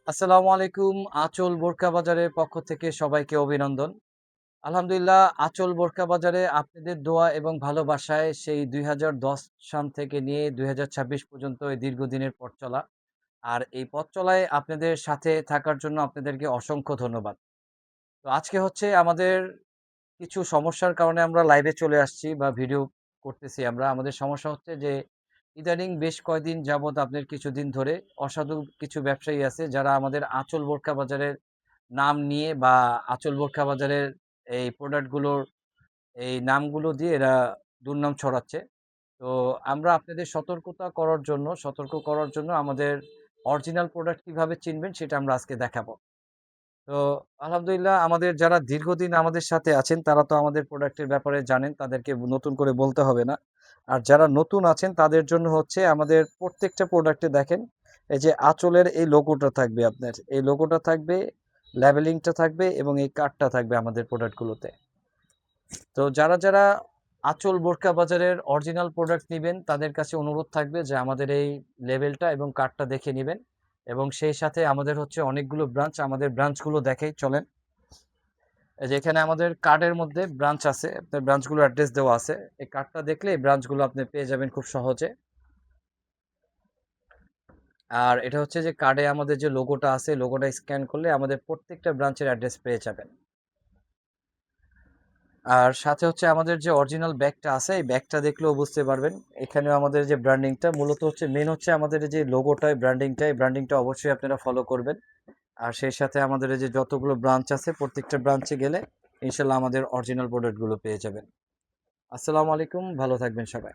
আসসালামু আলাইকুম। আঁচল বোরকা বাজারের পক্ষ থেকে সবাইকে অভিনন্দন। আলহামদুলিল্লাহ আঁচল বোরকা বাজারে আপনাদের দোয়া এবং ভালোবাসায় সেই ২০১০ সাল থেকে নিয়ে ২০২৬ পর্যন্ত এই দীর্ঘদিনের পথ চলা। আর এই পথ চলায় আপনাদের সাথে থাকার জন্য আপনাদেরকে অসংখ্য ধন্যবাদ। তো আজকে হচ্ছে আমাদের কিছু সমস্যার কারণে আমরা লাইভে চলে আসছি বা ভিডিও করতেছি আমরা। আমাদের সমস্যা হচ্ছে যে ইদানিং বেশ কয়েকদিন যাবৎ আপনার কিছুদিন ধরে অসাধু কিছু ব্যবসায়ী আছে যারা আমাদের আঁচল বোরকা বাজারের নাম নিয়ে বা আঁচল বোরকা বাজারের এই প্রোডাক্টগুলোর এই নামগুলো দিয়ে এরা দুর্নাম ছড়াচ্ছে। তো আমরা আপনাদের সতর্ক করার জন্য আমাদের অরিজিনাল প্রোডাক্ট কিভাবে চিনবেন সেটা আমরা আজকে দেখাবো। তো আলহামদুলিল্লাহ আমাদের যারা দীর্ঘদিন আমাদের সাথে আছেন তারা তো আমাদের প্রোডাক্টের ব্যাপারে জানেন, তাদেরকে নতুন করে বলতে হবে না। আর যারা নতুন আছেন তাদের জন্য হচ্ছে আমাদের প্রত্যেকটা প্রোডাক্টে দেখেন এই যে আঁচলের এই লোগোটা থাকবে, আপনার এই লোগোটা থাকবে, লেবেলিংটা থাকবে এবং এই কার্ডটা থাকবে আমাদের প্রোডাক্টগুলোতে। তো যারা আঁচল বোরকা বাজারের অরিজিনাল প্রোডাক্ট নিবেন তাদের কাছে অনুরোধ থাকবে যে আমাদের এই লেবেলটা এবং কার্ডটা দেখে নিবেন। এবং সেই সাথে আমাদের হচ্ছে অনেকগুলো ব্রাঞ্চ, আমাদের ব্রাঞ্চগুলো দেখেই চলেন। এই যে এখানে আমাদের কার্ডের মধ্যে ব্রাঞ্চ আছে, আপনার ব্রাঞ্চগুলো অ্যাড্রেস দেওয়া আছে। এই কার্ডটা দেখলে এই ব্রাঞ্চগুলো আপনি পেয়ে যাবেন খুব সহজে। আর এটা হচ্ছে যে কার্ডে আমাদের যে লোগোটা আছে, লোগোটা স্ক্যান করলে আমাদের প্রত্যেকটা ব্রাঞ্চের অ্যাড্রেস পেয়ে যাবেন। আর সাথে হচ্ছে আমাদের যে অরিজিনাল ব্যাগটা আছে এই ব্যাগটা দেখলেও বুঝতে পারবেন। এখানেও আমাদের যে ব্র্যান্ডিংটা মূলত হচ্ছে মেন হচ্ছে আমাদের যে লোগোটা, এই ব্র্যান্ডিংটা অবশ্যই আপনারা ফলো করবেন। আর সেই সাথে আমাদের এই যে যতগুলো ব্রাঞ্চ আছে প্রত্যেকটা ব্রাঞ্চে গেলে ইনশাল্লাহ আমাদের অরিজিনাল প্রোডাক্টগুলো পেয়ে যাবেন। আসসালামু আলাইকুম, ভালো থাকবেন সবাই।